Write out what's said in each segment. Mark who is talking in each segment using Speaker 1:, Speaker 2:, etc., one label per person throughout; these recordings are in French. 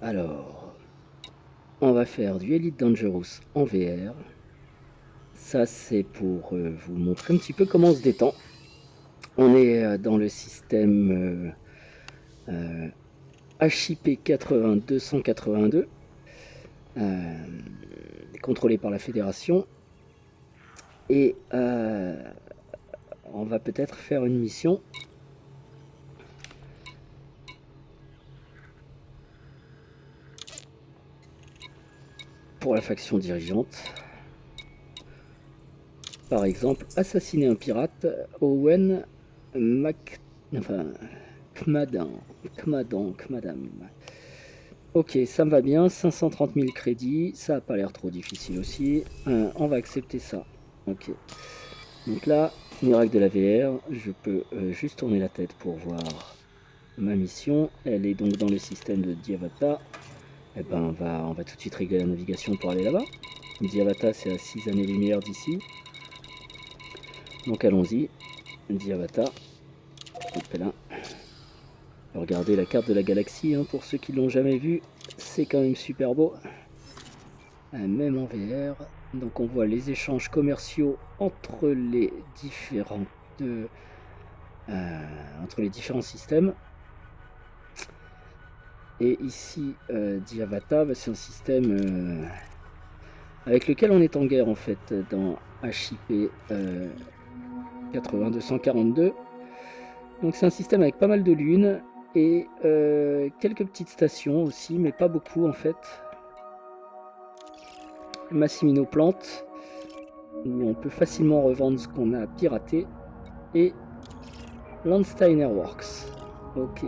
Speaker 1: Alors, on va faire du Elite Dangerous en VR. Ça, c'est pour vous montrer un petit peu comment on se détend. On est dans le système HIP 8282, contrôlé par la fédération. Et on va peut-être faire une mission pour la faction dirigeante. Par exemple, assassiner un pirate, Owen Kmadan. Ok, ça me va bien, 530 000 crédits, ça n'a pas l'air trop difficile aussi. On va accepter ça. Ok. Donc là, miracle de la VR, je peux juste tourner la tête pour voir ma mission. Elle est donc dans le système de Diavata. Eh ben, on va tout de suite régler la navigation pour aller là-bas. Diavata, c'est à 6 années-lumière d'ici. Donc allons-y. Diavata. Hop là. Regardez la carte de la galaxie, hein, pour ceux qui l'ont jamais vue. C'est quand même super beau. Même en VR. Donc on voit les échanges commerciaux entre les différents systèmes. Et ici, Diavata, c'est un système avec lequel on est en guerre en fait dans HIP 8242. Donc c'est un système avec pas mal de lunes et quelques petites stations aussi, mais pas beaucoup en fait. Massimino Plante, où on peut facilement revendre ce qu'on a piraté, et Landsteiner Works. Ok.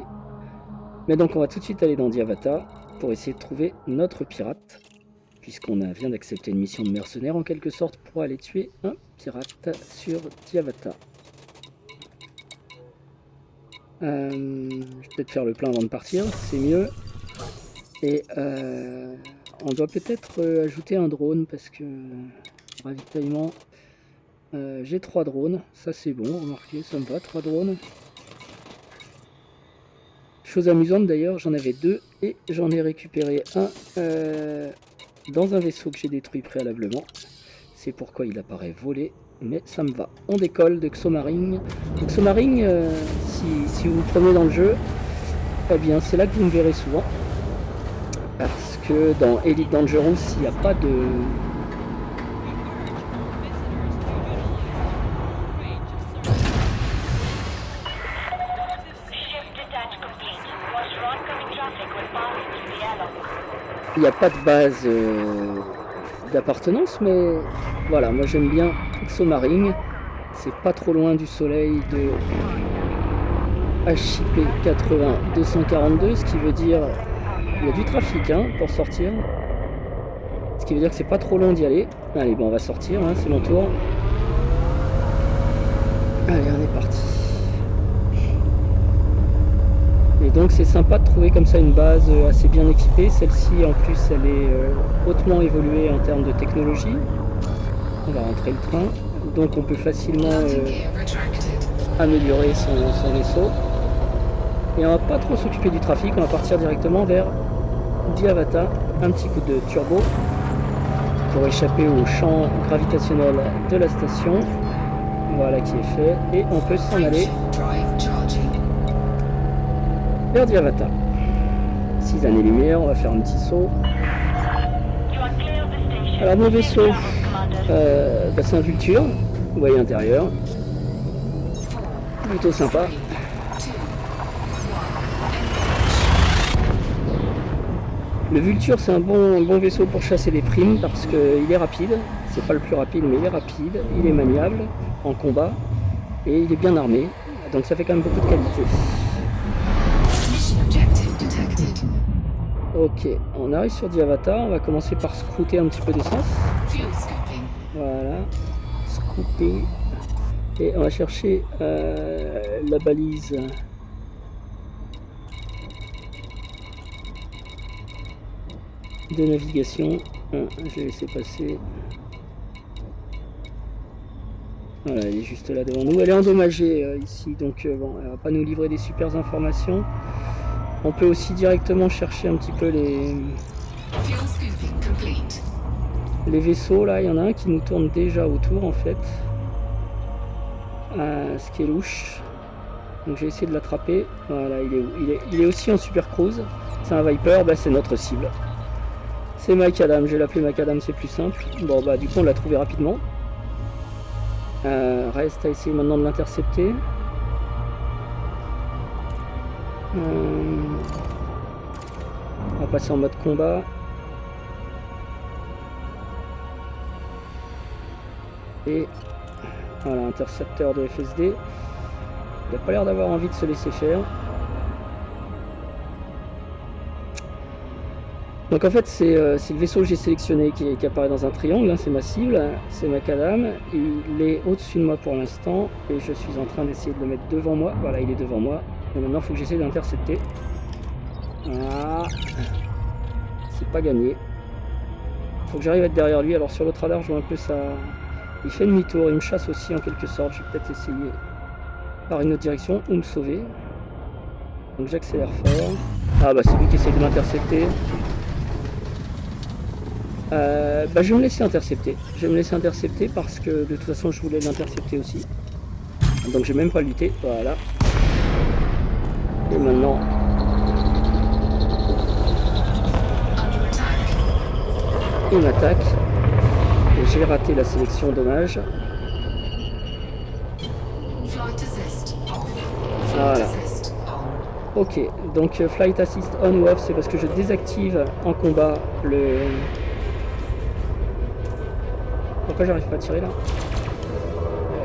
Speaker 1: Mais donc on va tout de suite aller dans Diavata pour essayer de trouver notre pirate, puisqu'on vient d'accepter une mission de mercenaire en quelque sorte pour aller tuer un pirate sur Diavata. Je vais peut-être faire le plein avant de partir, c'est mieux. Et on doit peut-être ajouter un drone parce que ravitaillement, j'ai 3 drones, ça c'est bon, remarquez, ça me va, 3 drones. Chose amusante d'ailleurs, j'en avais 2 et j'en ai récupéré un dans un vaisseau que j'ai détruit préalablement. C'est pourquoi il apparaît volé, mais ça me va. On décolle de Xomarine. Xomarine, si vous me prenez dans le jeu, eh bien c'est là que vous me verrez souvent. Parce que dans Elite Dangerous, il n'y a pas de... Il n'y a pas de base d'appartenance, mais voilà, moi j'aime bien Xomarine. C'est pas trop loin du soleil de HIP 8242, ce qui veut dire il y a du trafic hein, pour sortir. Ce qui veut dire que c'est pas trop long d'y aller. Allez, bon, on va sortir, hein, c'est mon tour. Allez, on est parti. Et donc c'est sympa de trouver comme ça une base assez bien équipée. Celle-ci en plus elle est hautement évoluée en termes de technologie. On va rentrer le train. Donc on peut facilement améliorer son vaisseau. Et on va pas trop s'occuper du trafic, on va partir directement vers Diavata. Un petit coup de turbo pour échapper au champ gravitationnel de la station. Voilà qui est fait. Et on peut s'en aller vers Diavata. 6 années-lumière, on va faire un petit saut. Alors mon vaisseau, c'est un Vulture, vous voyez l'intérieur. Plutôt sympa. Le Vulture c'est un bon vaisseau pour chasser les primes parce qu'il est rapide. C'est pas le plus rapide mais il est rapide, il est maniable en combat et il est bien armé. Donc ça fait quand même beaucoup de qualité. Ok, on arrive sur Diavata, on va commencer par scrouter un petit peu d'essence. Voilà, scrouter. Et on va chercher la balise. De navigation. Je vais laisser passer. Voilà, elle est juste là devant nous. Elle est endommagée ici, donc bon, elle va pas nous livrer des super informations. On peut aussi directement chercher un petit peu les vaisseaux là, il y en a un qui nous tourne déjà autour en fait. Ce qui est louche. Donc j'ai essayé de l'attraper. Voilà, il est aussi en super cruise. C'est un Viper, bah, c'est notre cible. C'est Macadam, je vais l'appeler Macadam, c'est plus simple. Bon bah du coup on l'a trouvé rapidement. Reste à essayer maintenant de l'intercepter. On va passer en mode combat. Et voilà, intercepteur de FSD. Il n'a pas l'air d'avoir envie de se laisser faire. Donc en fait c'est le vaisseau que j'ai sélectionné qui apparaît dans un triangle, hein, c'est ma cible, c'est Macadam. Il est au-dessus de moi pour l'instant et je suis en train d'essayer de le mettre devant moi. Voilà, il est devant moi. Et maintenant il faut que j'essaie d'intercepter. Ah, c'est pas gagné. Il faut que j'arrive à être derrière lui. Alors sur l'autre radar je vois un peu ça. Il fait demi-tour, il me chasse aussi en quelque sorte. Je vais peut-être essayer par une autre direction ou me sauver. Donc j'accélère fort. Ah bah c'est lui qui essaie de m'intercepter. Bah je vais me laisser intercepter. Je vais me laisser intercepter parce que de toute façon je voulais l'intercepter aussi. Donc je vais même pas lutter. Voilà. Et maintenant. Il m'attaque. Et j'ai raté la sélection, dommage. Voilà. Ok, donc Flight Assist on ou off, c'est parce que je désactive en combat le... Pourquoi j'arrive pas à tirer là?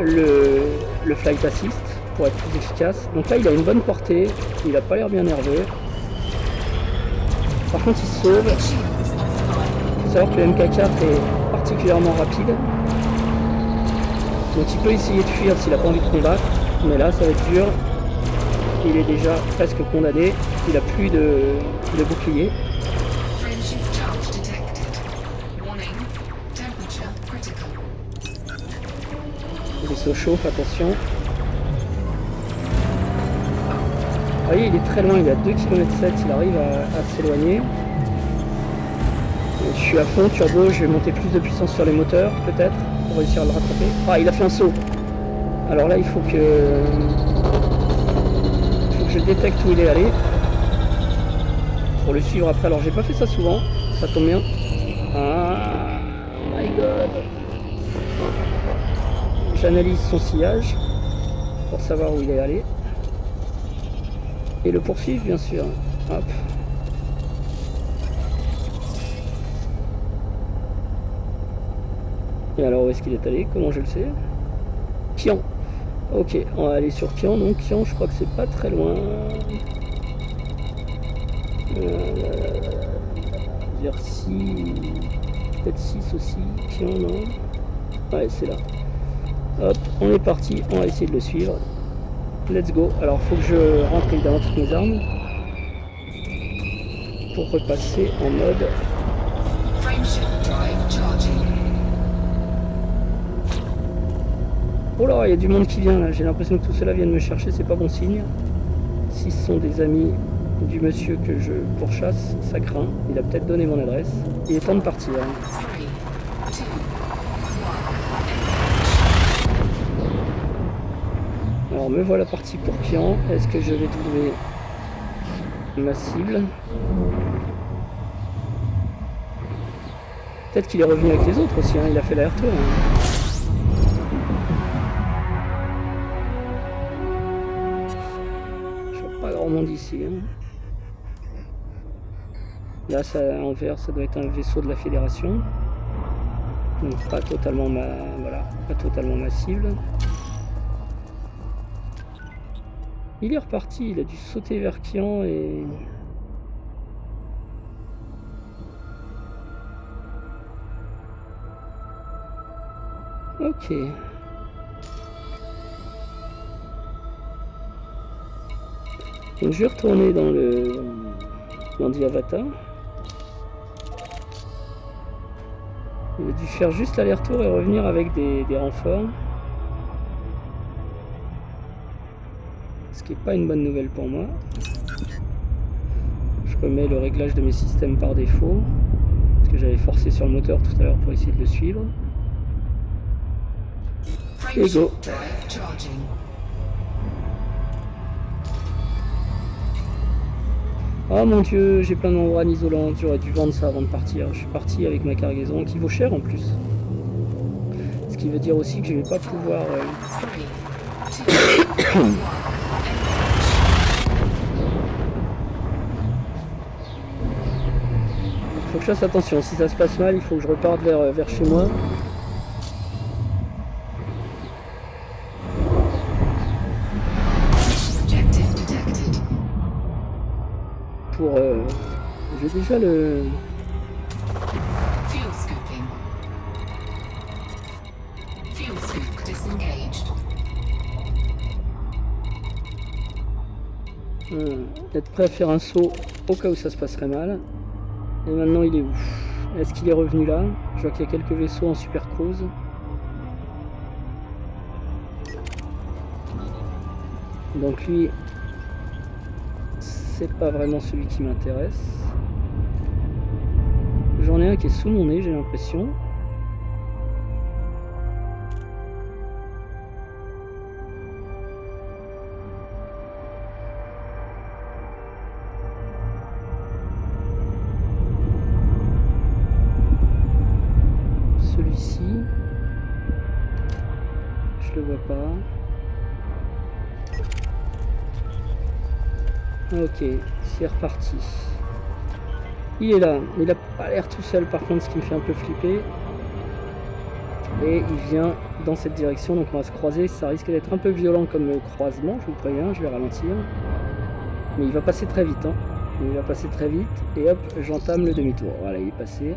Speaker 1: Le Flight Assist pour être plus efficace. Donc là il a une bonne portée, il a pas l'air bien nerveux. Par contre il se sauve. Il faut savoir que le MK4 est particulièrement rapide. Donc il peut essayer de fuir s'il n'a pas envie de combattre. Mais là ça va être dur. Il est déjà presque condamné. Il n'a plus de bouclier. Le vaisseau chauffe, attention. Vous voyez, il est très loin, il est à 2,7 km, il arrive à s'éloigner. Je suis à fond, turbo, je vais monter plus de puissance sur les moteurs, peut-être, pour réussir à le rattraper. Ah, il a fait un saut. Alors là, il faut que je détecte où il est allé. Pour le suivre après. Alors, j'ai pas fait ça souvent, ça tombe bien. Ah, my god. J'analyse son sillage pour savoir où il est allé. Et le poursuivre, bien sûr. Hop. Et alors, où est-ce qu'il est allé? Comment je le sais? Kian. Ok, on va aller sur Kian. Donc, Kian, je crois que c'est pas très loin. Vers 6. Peut-être 6 aussi. Kian, non? Ouais, c'est là. Hop, on est parti. On va essayer de le suivre. Let's go. Alors, il faut que je rentre évidemment toutes mes armes pour repasser en mode. Oh là, il y a du monde qui vient là. J'ai l'impression que tout cela vient de me chercher. C'est pas bon signe. Si ce sont des amis du monsieur que je pourchasse, ça craint. Il a peut-être donné mon adresse. Il est temps de partir. Alors me voilà parti pour Kian. Est-ce que je vais trouver ma cible? Peut-être qu'il est revenu avec les autres aussi, hein. Il a fait l'aller-retour. Hein. Je vois pas grand monde ici. Hein. Là, ça, en vert, ça doit être un vaisseau de la Fédération. Donc pas totalement pas totalement ma cible. Il est reparti, il a dû sauter vers Kian et... Ok. Donc je vais retourner dans Diavata. Il a dû faire juste l'aller-retour et revenir avec des renforts. Ce qui n'est pas une bonne nouvelle pour moi. remets le réglage de mes systèmes par défaut. Parce que j'avais forcé sur le moteur tout à l'heure pour essayer de le suivre. Et go. Oh mon dieu, j'ai plein de membranes isolantes, j'aurais dû vendre ça avant de partir. Je suis parti avec ma cargaison qui vaut cher en plus. Ce qui veut dire aussi que je vais pas pouvoir... Faut que je fasse attention, si ça se passe mal, il faut que je reparte vers chez moi. Pour... j'ai déjà le... Être prêt à faire un saut au cas où ça se passerait mal. Et maintenant il est où? Est-ce qu'il est revenu là? Je vois qu'il y a quelques vaisseaux en super cruise. Donc lui, c'est pas vraiment celui qui m'intéresse. J'en ai un qui est sous mon nez, j'ai l'impression. Celui-ci, je le vois pas. Ok, c'est reparti. Il est là, il a pas l'air tout seul par contre, ce qui me fait un peu flipper. Et il vient dans cette direction, donc on va se croiser. Ça risque d'être un peu violent comme croisement, je vous préviens, je vais ralentir. Mais il va passer très vite, hein. Il va passer très vite, et hop, j'entame le demi-tour. Voilà, il est passé.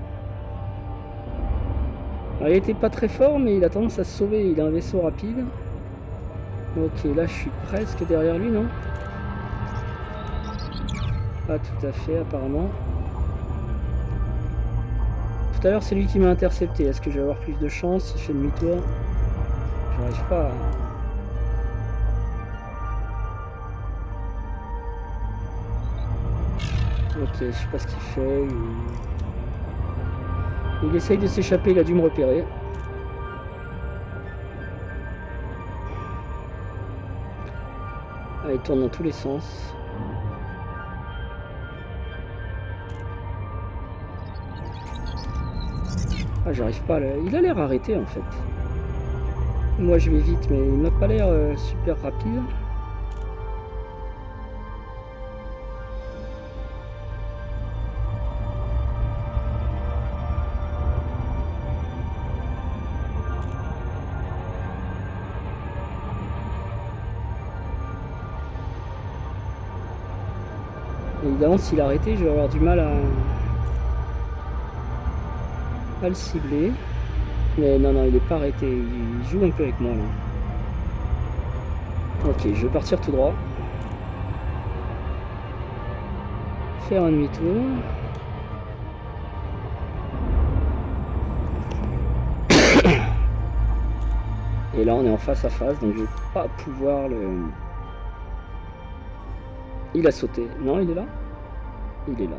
Speaker 1: Alors, il était pas très fort, mais il a tendance à se sauver, il a un vaisseau rapide. Ok, là je suis presque derrière lui, non? Pas tout à fait, apparemment. Tout à l'heure, c'est lui qui m'a intercepté. Est-ce que je vais avoir plus de chance s'il fait demi-tour? J'arrive pas à... Ok, je sais pas ce qu'il fait. Il essaye de s'échapper, il a dû me repérer. Ah, il tourne dans tous les sens. Ah, j'arrive pas à le... Il a l'air arrêté en fait. Moi je vais vite, mais il n'a pas l'air super rapide. Évidemment, s'il a arrêté, je vais avoir du mal à le cibler. Mais non, il est pas arrêté. Il joue un peu avec moi là. Ok, je vais partir tout droit. Faire un demi-tour. Et là, on est en face à face, donc je vais pas pouvoir le... Il a sauté. Non, il est là? Il est là.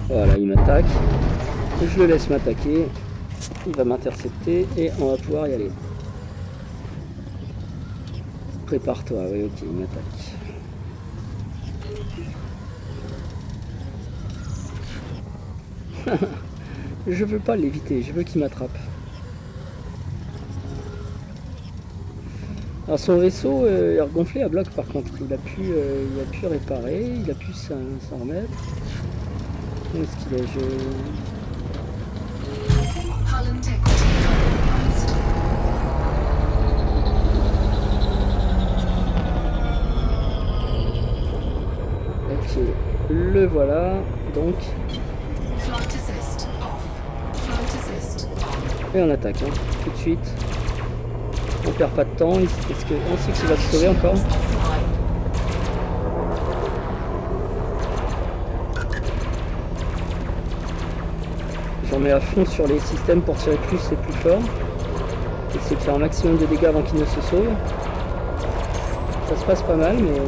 Speaker 1: Voilà, il m'attaque. Je le laisse m'attaquer. Il va m'intercepter et on va pouvoir y aller. Prépare-toi, oui, ok, il m'attaque. Je veux pas l'éviter, je veux qu'il m'attrape. Alors son vaisseau est regonflé à bloc par contre, il a pu réparer, il a pu s'en remettre. Où est-ce qu'il est? Ok, le voilà, donc. Et on attaque, hein, tout de suite. On perd pas de temps, on sait qu'il va se sauver encore. J'en mets à fond sur les systèmes pour tirer plus et plus fort. Essayer de faire un maximum de dégâts avant qu'il ne se sauve. Ça se passe pas mal, mais...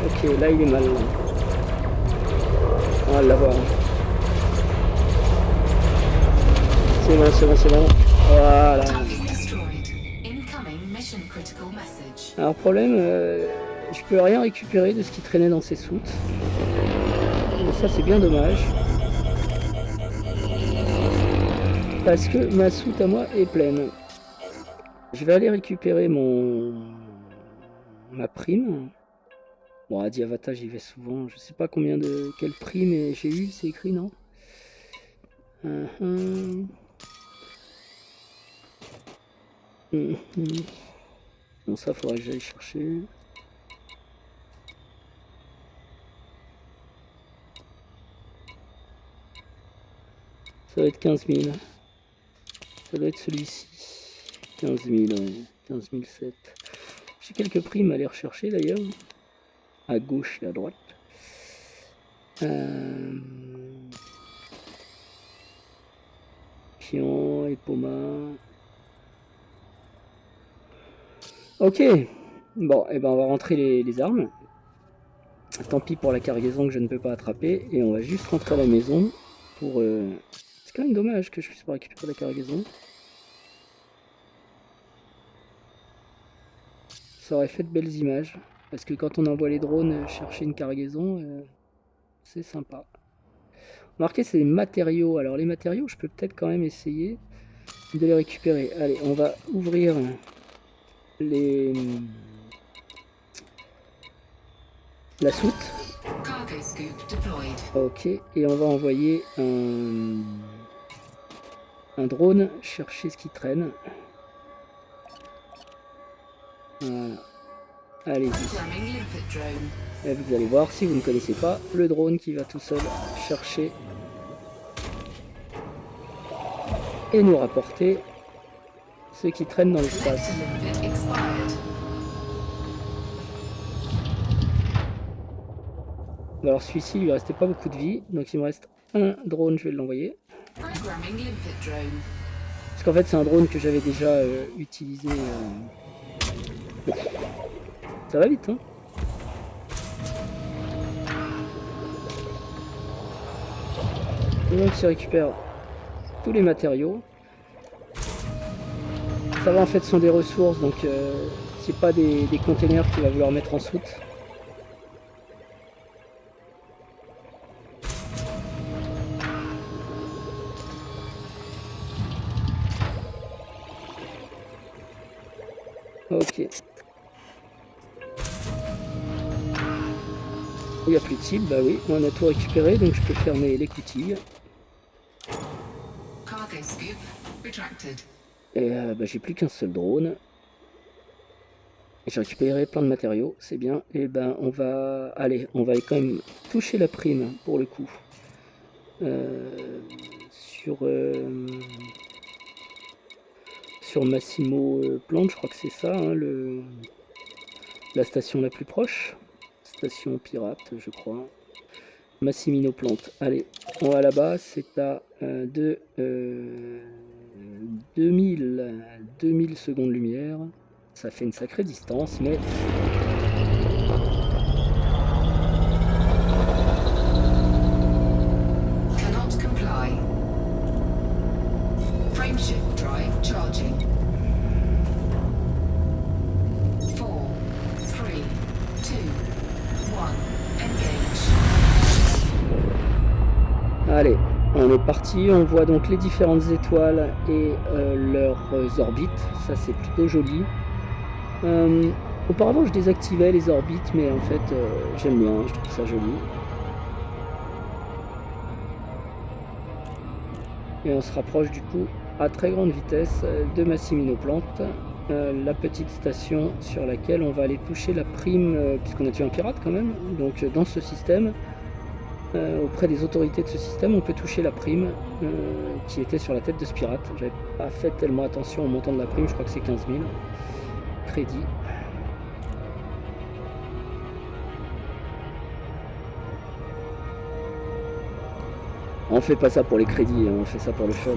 Speaker 1: Ok, là il est mal. On va l'avoir. C'est bon, c'est bon, c'est bon. Voilà. Alors problème, je peux rien récupérer de ce qui traînait dans ces soutes. Et ça c'est bien dommage. Parce que ma soute à moi est pleine. Je vais aller récupérer ma prime. Bon, à Diavata j'y vais souvent. Je sais pas combien de... Quelle prime j'ai eu, c'est écrit, non? Bon, ça faudrait que j'aille chercher. Ça doit être 15 000. Ça doit être celui-ci. 15 000, ouais. 15 007. J'ai quelques primes à aller rechercher d'ailleurs. À gauche et à droite. Pion et Poma. Ok. Bon, et ben on va rentrer les armes. Tant pis pour la cargaison que je ne peux pas attraper. Et on va juste rentrer à la maison pour... C'est quand même dommage que je puisse pas récupérer la cargaison. Ça aurait fait de belles images. Parce que quand on envoie les drones chercher une cargaison, c'est sympa. Remarquez, c'est des matériaux. Alors les matériaux, je peux peut-être quand même essayer de les récupérer. Allez, on va ouvrir la soute. Ok, et on va envoyer un drone chercher ce qui traîne. Voilà. Allez-y. Et vous allez voir, si vous ne connaissez pas, le drone qui va tout seul chercher et nous rapporter ce qui traîne dans l'espace. Alors celui-ci, il lui restait pas beaucoup de vie, donc il me reste un drone, je vais l'envoyer. Parce qu'en fait c'est un drone que j'avais déjà utilisé. Ça va vite, hein. Et donc il récupère tous les matériaux. Ça va, en fait, ce sont des ressources, donc c'est pas des containers qu'il va vouloir mettre en soute. Ok. Il n'y a plus de cible, bah oui, on a tout récupéré, donc je peux fermer les coutilles. Et bah, j'ai plus qu'un seul drone. J'ai récupéré plein de matériaux, c'est bien. Et ben on va... Allez, on va quand même toucher la prime pour le coup. Sur Massimo Plante, je crois que c'est ça, hein, la station la plus proche. Station pirate, je crois. Massimino Plante. Allez, on va là-bas, c'est à 2000 secondes lumière. Ça fait une sacrée distance, mais...
Speaker 2: Cannot comply. Frameshift drive charging. 4, 3, 2, 1, engage.
Speaker 1: Allez, on est parti, on voit donc les différentes étoiles et leurs orbites, ça c'est plutôt joli. Auparavant je désactivais les orbites, mais en fait j'aime bien, je trouve ça joli. Et on se rapproche du coup à très grande vitesse de Massimino Plante, la petite station sur laquelle on va aller toucher la prime, puisqu'on a tué un pirate quand même, donc dans ce système. Auprès des autorités de ce système, on peut toucher la prime qui était sur la tête de ce pirate. J'avais pas fait tellement attention au montant de la prime, je crois que c'est 15 000 crédits. On fait pas ça pour les crédits, hein, on fait ça pour le fun.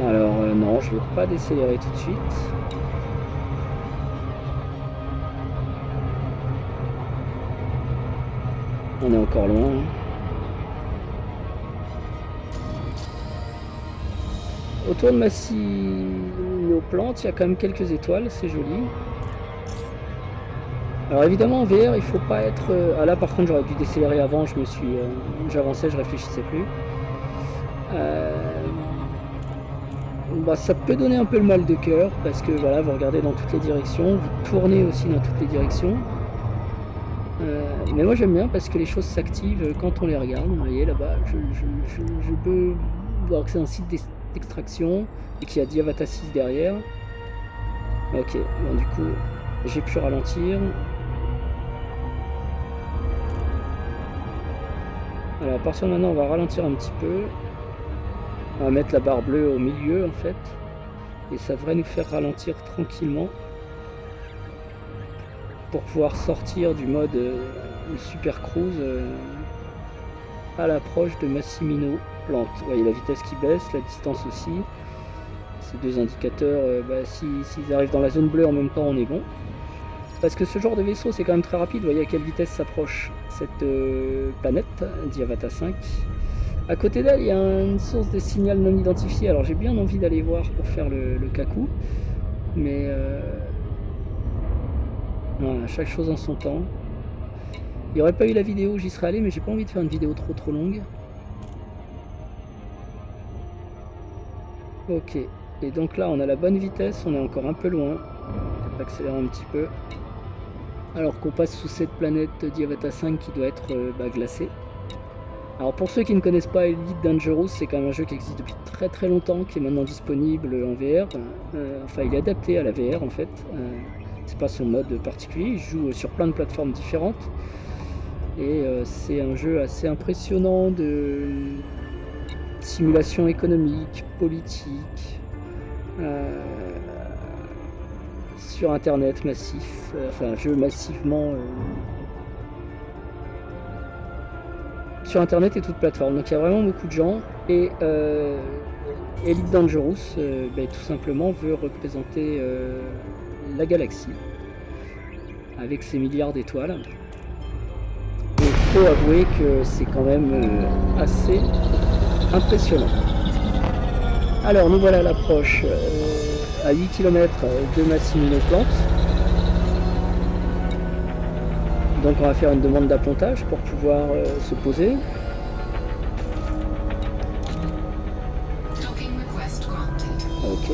Speaker 1: Alors non, je vais pas décélérer tout de suite. On est encore loin. Autour de Massimo-Plante, il y a quand même quelques étoiles, c'est joli. Alors évidemment en VR il faut pas être... Ah là par contre j'aurais dû décélérer avant, j'avançais, je réfléchissais plus. Bah, ça peut donner un peu le mal de cœur parce que voilà, vous regardez dans toutes les directions, vous tournez aussi dans toutes les directions. Mais moi j'aime bien parce que les choses s'activent quand on les regarde. Vous voyez là-bas, je peux voir que c'est un site d'extraction et qu'il y a Diavata 6 derrière. Ok, bon du coup j'ai pu ralentir. Alors à partir de maintenant on va ralentir un petit peu. On va mettre la barre bleue au milieu en fait. Et ça devrait nous faire ralentir tranquillement. Pour pouvoir sortir du mode Super Cruise à l'approche de Massimino-Plante. Vous voyez la vitesse qui baisse, la distance aussi. Ces deux indicateurs, s'ils arrivent dans la zone bleue en même temps, on est bon. Parce que ce genre de vaisseau, c'est quand même très rapide. Vous voyez à quelle vitesse s'approche cette planète, Diavata 5. À côté d'elle, il y a une source de signal non identifié. Alors j'ai bien envie d'aller voir pour faire le cacou. Mais voilà, chaque chose en son temps. Il n'y aurait pas eu la vidéo, j'y serais allé, mais j'ai pas envie de faire une vidéo trop longue. Ok, et donc là on a la bonne vitesse, on est encore un peu loin. Peut-être accélérer un petit peu. Alors qu'on passe sous cette planète Diavata 5 qui doit être glacée. Alors pour ceux qui ne connaissent pas Elite Dangerous, c'est quand même un jeu qui existe depuis très longtemps, qui est maintenant disponible en VR. Enfin il est adapté à la VR en fait. C'est pas son mode particulier, il joue sur plein de plateformes différentes. Et c'est un jeu assez impressionnant de simulation économique, politique, sur internet massif, enfin un jeu massivement sur internet et toute plateforme. Donc il y a vraiment beaucoup de gens. Et Elite Dangerous tout simplement veut représenter la galaxie avec ses milliards d'étoiles. Et il faut avouer que c'est quand même assez impressionnant. Alors nous voilà à l'approche à 8 km de Massimino-Plante. Donc on va faire une demande d'appontage pour pouvoir se poser. Ok.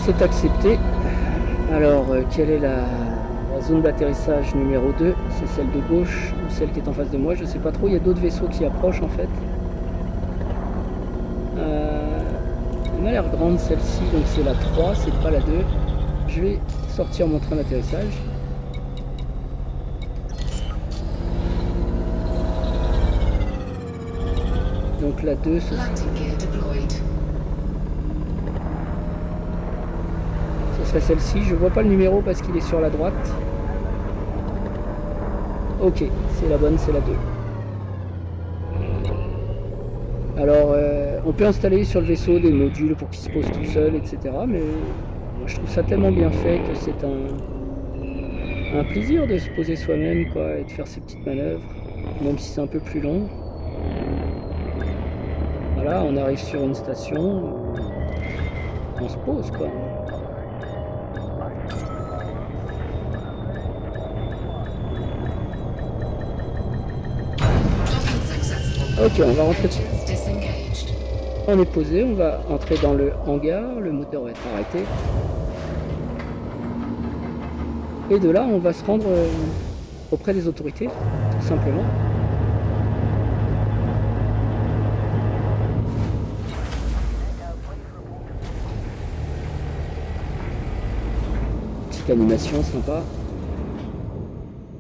Speaker 1: C'est accepté. Alors quelle est la zone d'atterrissage numéro 2? C'est celle de gauche ou celle qui est en face de moi? Je sais pas trop, il y a d'autres vaisseaux qui approchent en fait. Elle a l'air grande celle-ci, donc c'est la 3, c'est pas la 2. Je vais sortir mon train d'atterrissage. Donc la 2, ce serait celle-ci. Je vois pas le numéro parce qu'il est sur la droite. Ok, c'est la bonne, c'est la 2. Alors, on peut installer sur le vaisseau des modules pour qu'il se pose tout seul, etc. Mais moi, je trouve ça tellement bien fait que c'est un plaisir de se poser soi-même, quoi, et de faire ses petites manœuvres, même si c'est un peu plus long. Voilà, on arrive sur une station, on se pose, quoi. Ok, on va rentrer dessus. On est posé, on va entrer dans le hangar, le moteur va être arrêté. Et de là, on va se rendre auprès des autorités, tout simplement. Petite animation sympa.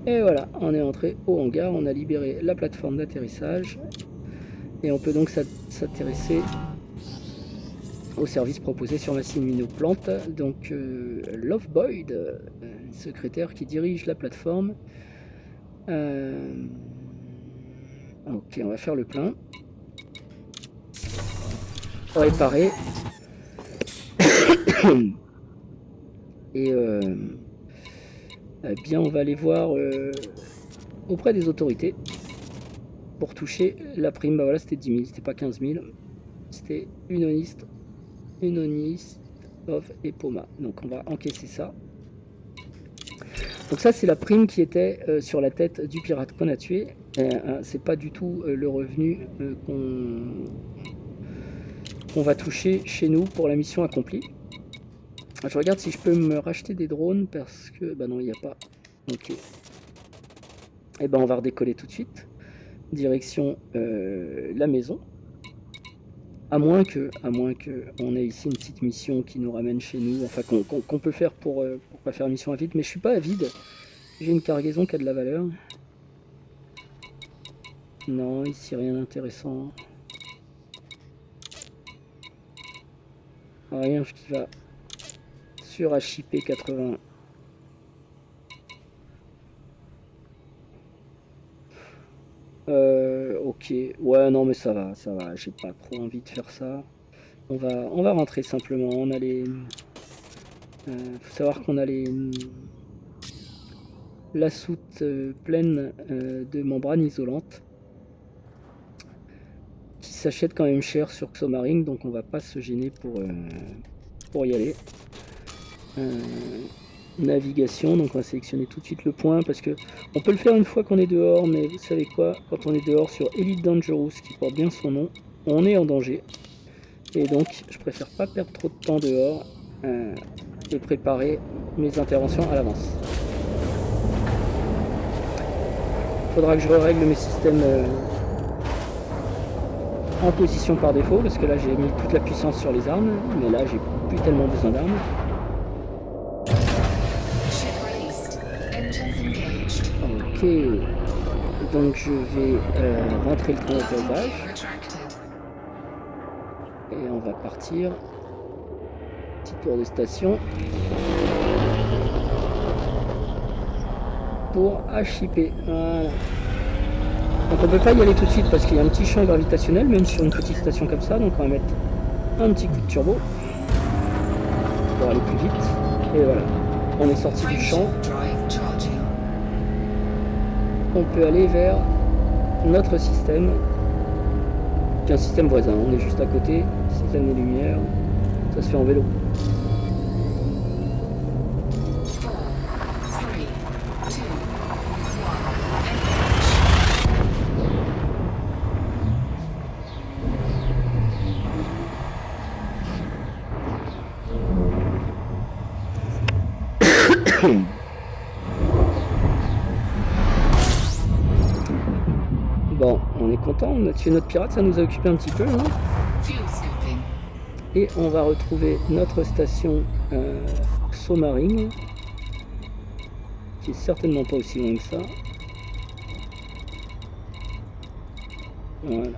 Speaker 1: Et voilà, on est entré au hangar, on a libéré la plateforme d'atterrissage. Et on peut donc s'intéresser au service proposé sur Massimino-Plante. Donc Love Boyd, secrétaire qui dirige la plateforme. Ok, on va faire le plein. Réparer. Et eh bien on va aller voir auprès des autorités pour toucher la prime. Bah voilà, c'était 10 000, c'était pas 15 000. C'était Unionist of Epoma. Donc on va encaisser ça. Donc ça c'est la prime qui était sur la tête du pirate qu'on a tué. C'est pas du tout le revenu qu'on va toucher chez nous pour la mission accomplie. Je regarde si je peux me racheter des drones parce que... Bah non, il n'y a pas. Ok. Et ben on va redécoller tout de suite. Direction la maison. À moins que on ait ici une petite mission qui nous ramène chez nous. Enfin, qu'on peut faire pour pas faire mission avide. Mais je suis pas avide. J'ai une cargaison qui a de la valeur. Non, ici rien d'intéressant. Rien qui va... sur HIP 80. Ok, ouais, non mais ça va, j'ai pas trop envie de faire ça. On va rentrer simplement. On a les... faut savoir qu'on a la soute pleine de membranes isolantes qui s'achètent quand même cher sur Xomarine, donc on va pas se gêner pour y aller. Navigation, donc on va sélectionner tout de suite le point parce que on peut le faire une fois qu'on est dehors, mais vous savez quoi, quand on est dehors sur Elite Dangerous qui porte bien son nom, on est en danger et donc je préfère pas perdre trop de temps dehors et préparer mes interventions à l'avance. Faudra que je règle mes systèmes en position par défaut parce que là j'ai mis toute la puissance sur les armes, mais là j'ai plus tellement besoin d'armes. Ok, donc je vais rentrer le train d'atterrissage et on va partir. Petit tour de station pour HIP. Voilà. Donc on peut pas y aller tout de suite parce qu'il y a un petit champ gravitationnel même sur une petite station comme ça, donc on va mettre un petit coup de turbo pour aller plus vite. Et voilà, on est sorti du champ. On peut aller vers notre système, qui est un système voisin, on est juste à côté, système des lumières, ça se fait en vélo. Bon, on est content, on a tué notre pirate, ça nous a occupé un petit peu. Hein. Et on va retrouver notre station Xomarine, qui est certainement pas aussi loin que ça. Voilà.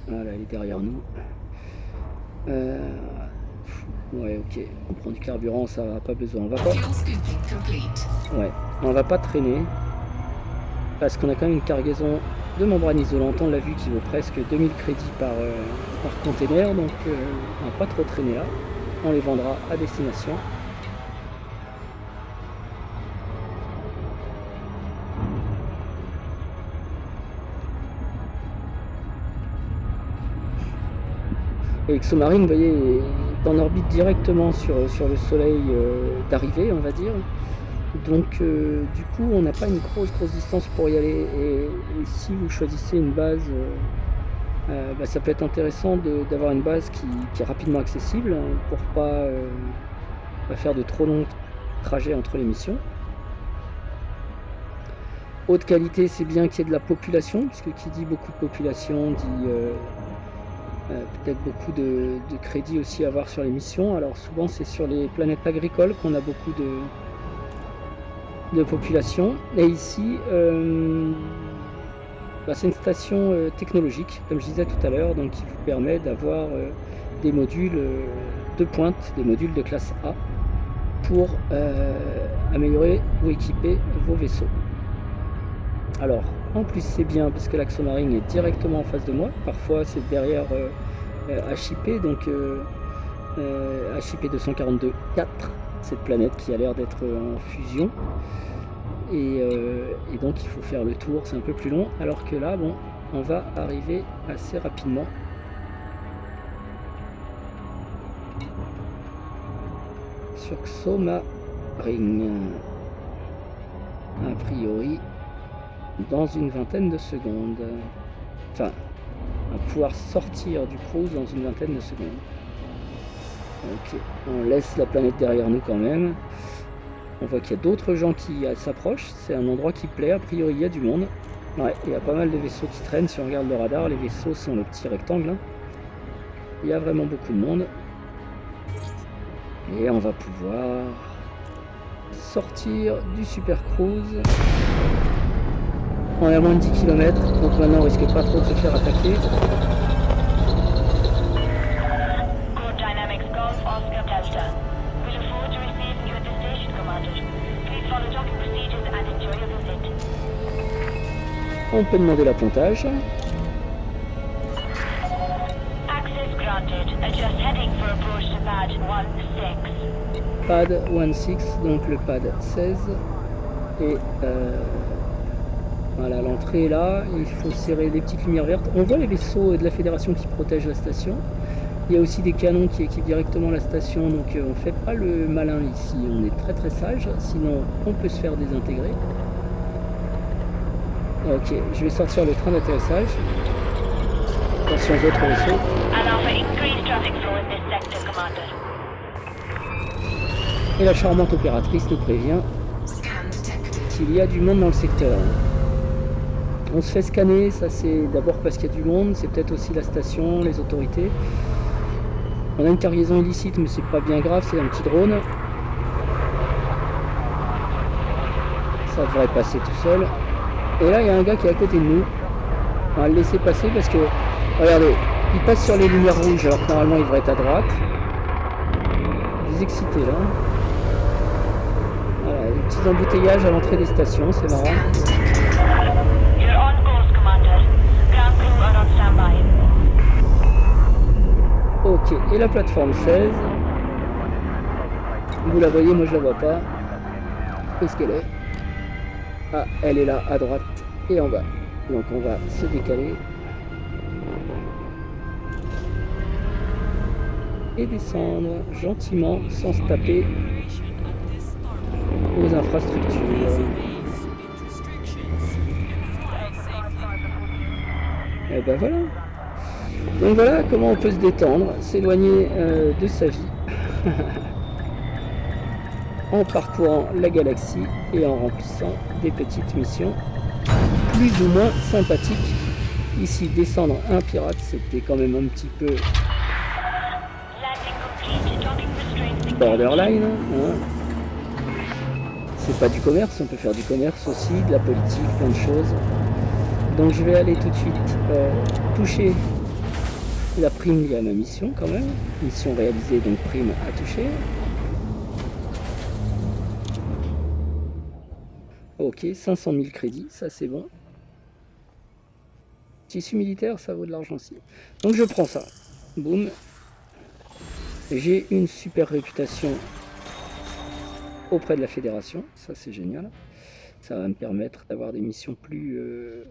Speaker 1: Voilà, elle est derrière nous. Ouais, ok. On prend du carburant, ça va pas besoin. On va pas... Ouais, on va pas traîner. Parce qu'on a quand même une cargaison de membrane isolante, on l'a vu, qui vaut presque 2000 crédits par container, donc on va pas trop traîner là, on les vendra à destination. Et Xomarine, vous voyez, est en orbite directement sur le soleil d'arrivée, on va dire. Donc du coup on n'a pas une grosse distance pour y aller et si vous choisissez une base bah, ça peut être intéressant d'avoir une base qui est rapidement accessible pour pas faire de trop longs trajets entre les missions. Haute qualité, c'est bien qu'il y ait de la population, puisque qui dit beaucoup de population dit peut-être beaucoup de crédits aussi à avoir sur les missions. Alors souvent c'est sur les planètes agricoles qu'on a beaucoup de population, et ici bah, c'est une station technologique comme je disais tout à l'heure, donc qui vous permet d'avoir des modules de pointe, des modules de classe A pour améliorer ou équiper vos vaisseaux. Alors En plus c'est bien parce que l'Axo Marine est directement en face de moi. Parfois c'est derrière HIP, donc HIP 242-4, cette planète qui a l'air d'être en fusion. Et donc il faut faire le tour, c'est un peu plus long. Alors que là, bon, on va arriver assez rapidement. Sur Xoma Ring. A priori, dans une vingtaine de secondes. Enfin, on va pouvoir sortir du cruise dans une vingtaine de secondes. Ok, on laisse la planète derrière nous quand même. On voit qu'il y a d'autres gens qui s'approchent. C'est un endroit qui plaît, a priori il y a du monde. Ouais, il y a pas mal de vaisseaux qui traînent. Si on regarde le radar, les vaisseaux sont le petit rectangle. Il y a vraiment beaucoup de monde. Et on va pouvoir sortir du Super Cruise. On est à moins de 10 km, donc maintenant on risque pas trop de se faire attaquer. On peut demander l'appontage. Pad 16, donc le pad 16. Et voilà, l'entrée est là. Il faut serrer les petites lumières vertes. On voit les vaisseaux de la Fédération qui protègent la station. Il y a aussi des canons qui équipent directement la station, donc on fait pas le malin ici. On est très très sage, sinon on peut se faire désintégrer. Ok, je vais sortir le train d'atterrissage. Attention aux autres vaisseaux. Et la charmante opératrice nous prévient qu'il y a du monde dans le secteur. On se fait scanner, ça c'est d'abord parce qu'il y a du monde, c'est peut-être aussi la station, les autorités. On a une cargaison illicite, mais c'est pas bien grave, c'est un petit drone. Ça devrait passer tout seul. Et là, il y a un gars qui est à côté de nous. On va le laisser passer parce que, regardez, il passe sur les lumières rouges alors que normalement il devrait être à droite. Des excités là. Voilà, des petits embouteillages à l'entrée des stations, c'est marrant. Ok, et la plateforme 16. Vous la voyez, moi je la vois pas. Où est-ce qu'elle est? Ah, elle est là, à droite et en bas. Donc on va se décaler. Et descendre gentiment, sans se taper aux infrastructures. Et ben voilà. Donc voilà comment on peut se détendre, s'éloigner de sa vie. En parcourant la galaxie et en remplissant des petites missions plus ou moins sympathiques. Ici, descendre un pirate, c'était quand même un petit peu borderline. Hein. C'est pas du commerce, on peut faire du commerce aussi, de la politique, plein de choses. Donc je vais aller tout de suite toucher la prime liée à ma mission quand même. Mission réalisée, donc prime à toucher. Ok, 500 000 crédits, ça c'est bon. Tissu militaire, ça vaut de l'argent aussi. Donc je prends ça. Boum. J'ai une super réputation auprès de la Fédération. Ça c'est génial. Ça va me permettre d'avoir des missions plus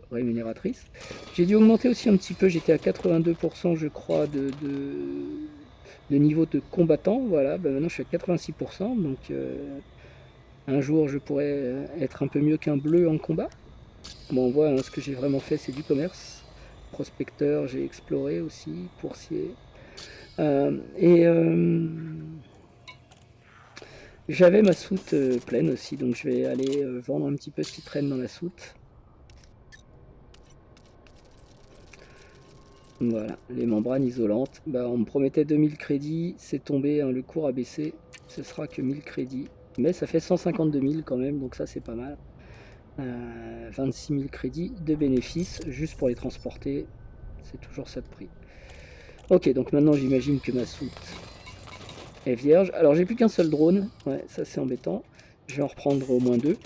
Speaker 1: rémunératrices. J'ai dû augmenter aussi un petit peu. J'étais à 82% je crois de niveau de combattant. Voilà, ben maintenant je suis à 86%. Donc un jour, je pourrais être un peu mieux qu'un bleu en combat. Bon, on voit, hein, ce que j'ai vraiment fait, c'est du commerce. Prospecteur, j'ai exploré aussi, coursier. J'avais ma soute pleine aussi, donc je vais aller vendre un petit peu ce qui traîne dans la soute. Voilà, les membranes isolantes. Bah, on me promettait 2000 crédits, c'est tombé, hein, le cours a baissé. Ce sera que 1000 crédits. Mais ça fait 152 000 quand même, donc ça c'est pas mal. 26 000 crédits de bénéfices, juste pour les transporter. C'est toujours ça de prix. Ok, donc maintenant j'imagine que ma soute est vierge. Alors j'ai plus qu'un seul drone, ouais, ça c'est embêtant. Je vais en reprendre au moins 2.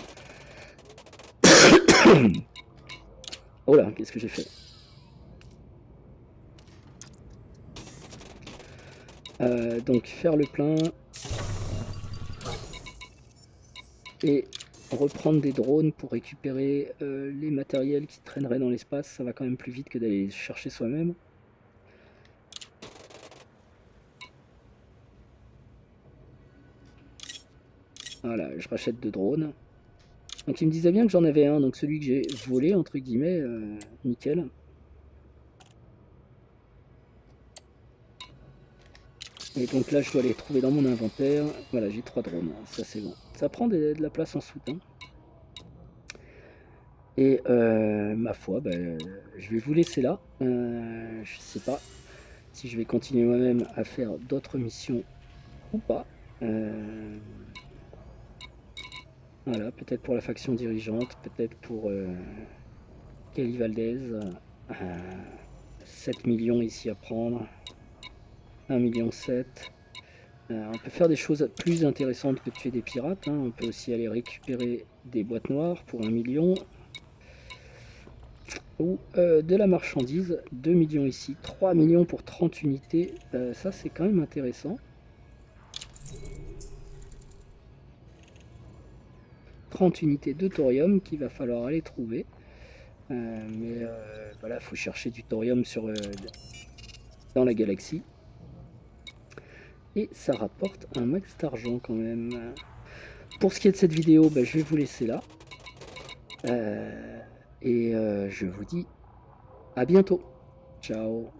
Speaker 1: Oh là, qu'est-ce que j'ai fait? Donc faire le plein et reprendre des drones pour récupérer les matériels qui traîneraient dans l'espace, ça va quand même plus vite que d'aller les chercher soi-même. Voilà, je rachète 2 drones. Donc il me disait bien que j'en avais un, donc celui que j'ai volé, entre guillemets, nickel. Et donc là, je dois les trouver dans mon inventaire. Voilà, j'ai 3 drones, ça c'est bon. Ça prend de la place en soute. Hein. Et ma foi, je vais vous laisser là. Je sais pas si je vais continuer moi-même à faire d'autres missions ou pas. Voilà, peut-être pour la faction dirigeante, peut-être pour Kelly Valdez. 7 millions ici à prendre. 1,7 million. On peut faire des choses plus intéressantes que de tuer des pirates. Hein. On peut aussi aller récupérer des boîtes noires pour 1 million. Ou de la marchandise. 2 millions ici. 3 millions pour 30 unités. Ça, c'est quand même intéressant. 30 unités de thorium qu'il va falloir aller trouver. Mais voilà, il faut chercher du thorium dans la galaxie. Et ça rapporte un max d'argent quand même. Pour ce qui est de cette vidéo, je vais vous laisser là. Et je vous dis à bientôt. Ciao.